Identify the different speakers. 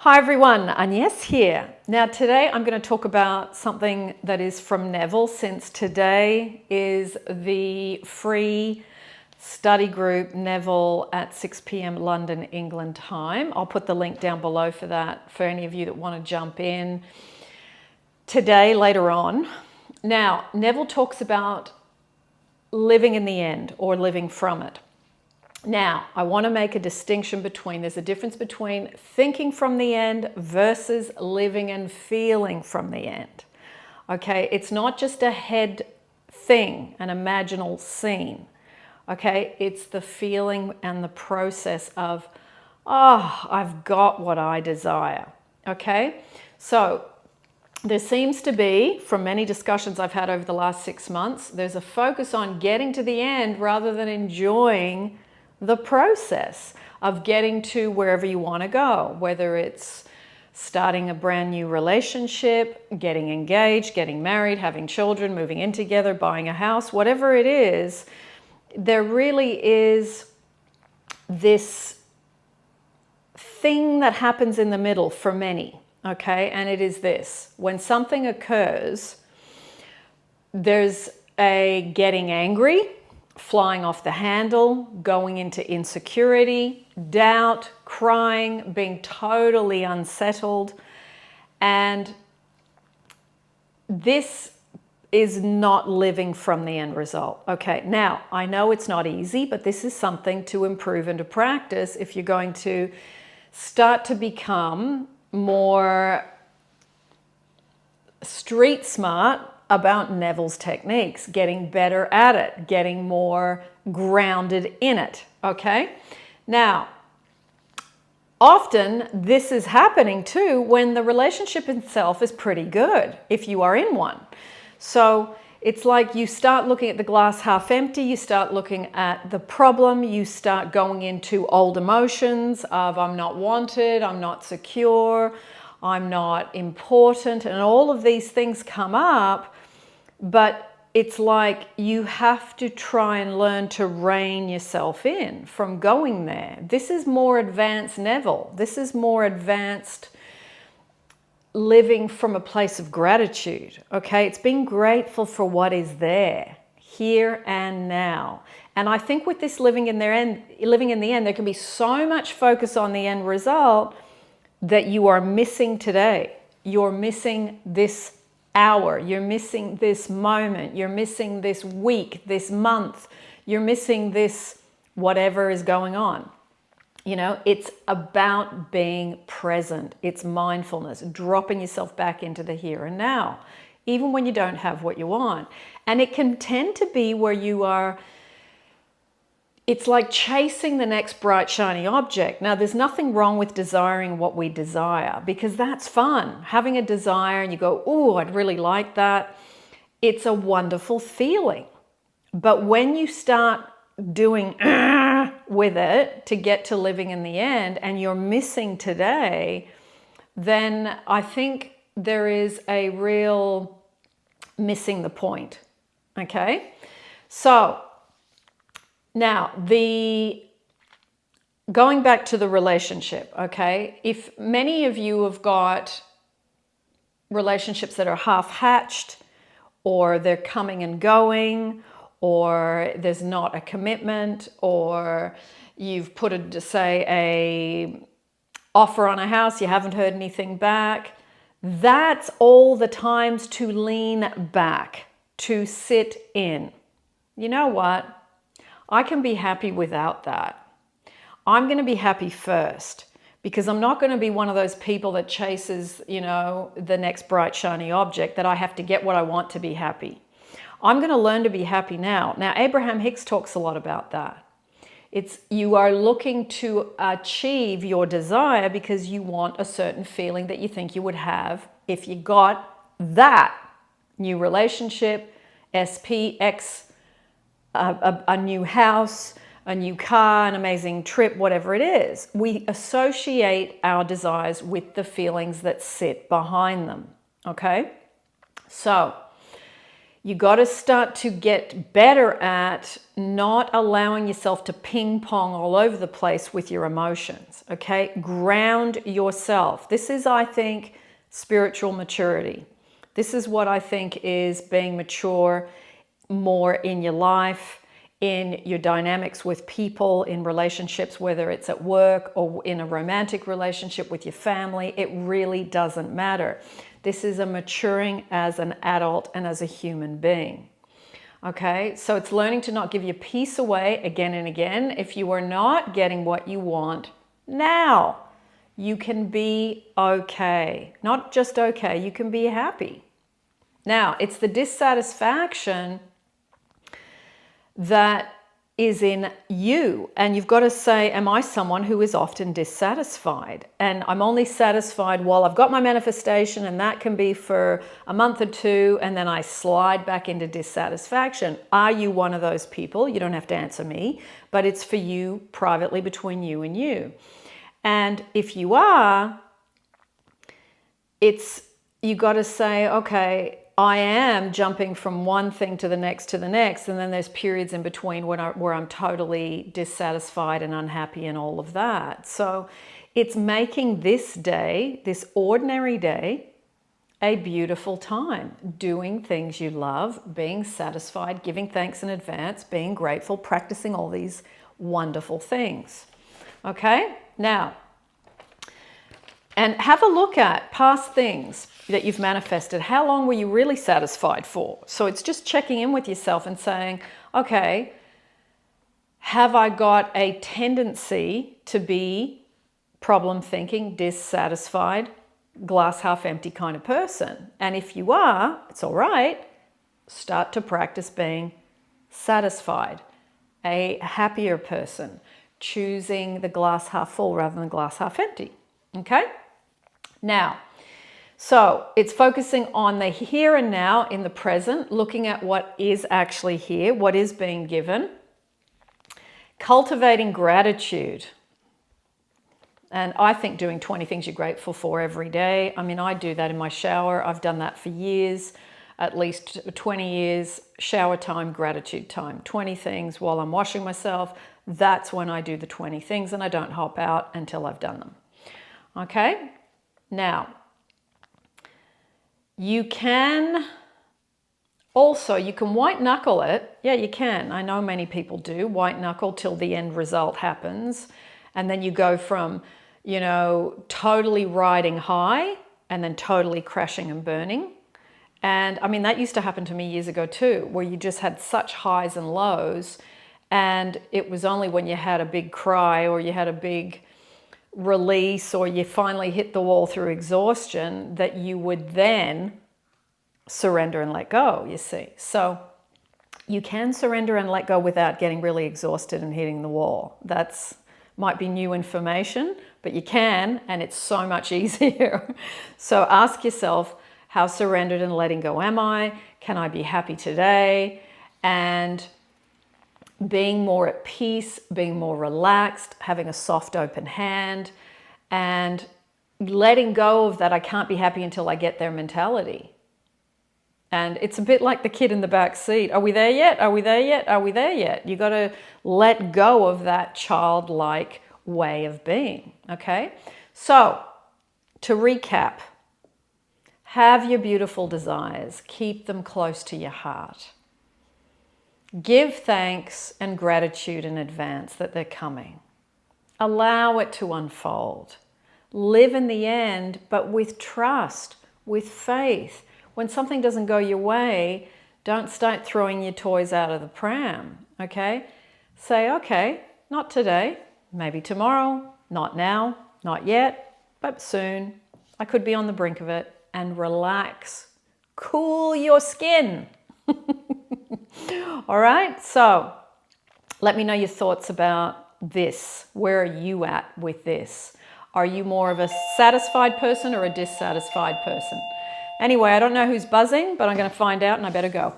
Speaker 1: Hi everyone, Agnes here. Now today I'm going to talk about something that is from Neville, since today is the free study group Neville at 6 p.m. London, England time. I'll put the link down below for that for any of you that want to jump in today later on. Now Neville talks about living in the end or living from it. Now, I want to make a distinction there's a difference between thinking from the end versus living and feeling from the end. Okay, it's not just a head thing, an imaginal scene. Okay, it's the feeling and the process of, oh, I've got what I desire. Okay, so there seems to be, from many discussions I've had over the last 6 months, there's a focus on getting to the end rather than enjoying the process of getting to wherever you want to go, whether it's starting a brand new relationship, getting engaged, getting married, having children, moving in together, buying a house, whatever it is. There really is this thing that happens in the middle for many, okay? And it is this: when something occurs, there's a getting angry, flying off the handle, going into insecurity, doubt, crying, being totally unsettled. And this is not living from the end result. Okay, now I know it's not easy, but this is something to improve and to practice if you're going to start to become more street smart about Neville's techniques, getting better at it, getting more grounded in it, okay? Now, often this is happening too when the relationship itself is pretty good, if you are in one. So it's like you start looking at the glass half empty, you start looking at the problem, you start going into old emotions of I'm not wanted, I'm not secure, I'm not important, and all of these things come up. But it's like you have to try and learn to rein yourself in from going there. This is more advanced Neville. This is more advanced living from a place of gratitude. Okay, it's being grateful for what is there, here and now. And I think with this living in the end, there can be so much focus on the end result that you are missing today. You're missing this hour, you're missing this moment, you're missing this week, this month, you're missing this whatever is going on. You know, it's about being present. It's mindfulness, dropping yourself back into the here and now, even when you don't have what you want. And it can tend to be where you are, it's like chasing the next bright, shiny object. Now, there's nothing wrong with desiring what we desire, because that's fun. Having a desire and you go, oh, I'd really like that. It's a wonderful feeling. But when you start doing with it to get to living in the end and you're missing today, then I think there is a real missing the point. Okay? So, now, going back to the relationship, okay? If many of you have got relationships that are half-hatched, or they're coming and going, or there's not a commitment, or you've put a offer on a house, you haven't heard anything back, that's all the times to lean back, to sit in. You know what? I can be happy without that. I'm going to be happy first, because I'm not going to be one of those people that chases, you know, the next bright, shiny object, that I have to get what I want to be happy. I'm going to learn to be happy now. Now, Abraham Hicks talks a lot about that. It's you are looking to achieve your desire because you want a certain feeling that you think you would have if you got that new relationship, SPX, a new house, a new car, an amazing trip, whatever it is. We associate our desires with the feelings that sit behind them, okay? So, You got to start to get better at not allowing yourself to ping pong all over the place with your emotions, okay? Ground yourself. This is, I think, spiritual maturity. This is what I think is being mature more in your life, in your dynamics with people, in relationships, whether it's at work or in a romantic relationship with your family. It really doesn't matter. This is a maturing as an adult and as a human being. Okay, so it's learning to not give your peace away again and again. If you are not getting what you want now, you can be okay. Not just okay, you can be happy. Now, it's the dissatisfaction that is in you, and you've got to say, am I someone who is often dissatisfied? And I'm only satisfied while I've got my manifestation, and that can be for a month or two, and then I slide back into dissatisfaction. Are you one of those people? You don't have to answer me, but it's for you privately, between you and you. And if you are, you got to say, okay, I am jumping from one thing to the next, and then there's periods in between where I'm totally dissatisfied and unhappy and all of that. So it's making this day, this ordinary day, a beautiful time, doing things you love, being satisfied, giving thanks in advance, being grateful, practicing all these wonderful things. Okay? Now, and have a look at past things that you've manifested. How long were you really satisfied for? So it's just checking in with yourself and saying, okay, have I got a tendency to be problem thinking, dissatisfied, glass half empty kind of person? And if you are, it's all right. Start to practice being satisfied, a happier person, choosing the glass half full rather than glass half empty. Okay? Now, so it's focusing on the here and now in the present, looking at what is actually here, what is being given. Cultivating gratitude. And I think doing 20 things you're grateful for every day. I mean, I do that in my shower. I've done that for years, at least 20 years. Shower time, gratitude time. 20 things while I'm washing myself. That's when I do the 20 things, and I don't hop out until I've done them. Okay? Now, you can white knuckle it. Yeah, you can. I know many people do white knuckle till the end result happens. And then you go from, totally riding high and then totally crashing and burning. And I mean, that used to happen to me years ago too, where you just had such highs and lows. And it was only when you had a big cry or you had a big release or you finally hit the wall through exhaustion that you would then surrender and let go, you see. So you can surrender and let go without getting really exhausted and hitting the wall. That's might be new information, but you can, and it's so much easier. So ask yourself, how surrendered and letting go am I? Can I be happy today? And being more at peace, being more relaxed, having a soft, open hand, and letting go of that I can't be happy until I get there mentality. And it's a bit like the kid in the back seat. Are we there yet? Are we there yet? Are we there yet? You got to let go of that childlike way of being, okay? So, to recap, have your beautiful desires. Keep them close to your heart. Give thanks and gratitude in advance that they're coming. Allow it to unfold. Live in the end, but with trust, with faith. When something doesn't go your way, don't start throwing your toys out of the pram, okay? Say, okay, not today, maybe tomorrow, not now, not yet, but soon. I could be on the brink of it, and relax. Cool your skin. All right, so let me know your thoughts about this. Where are you at with this? Are you more of a satisfied person or a dissatisfied person? Anyway, I don't know who's buzzing, but I'm going to find out and I better go.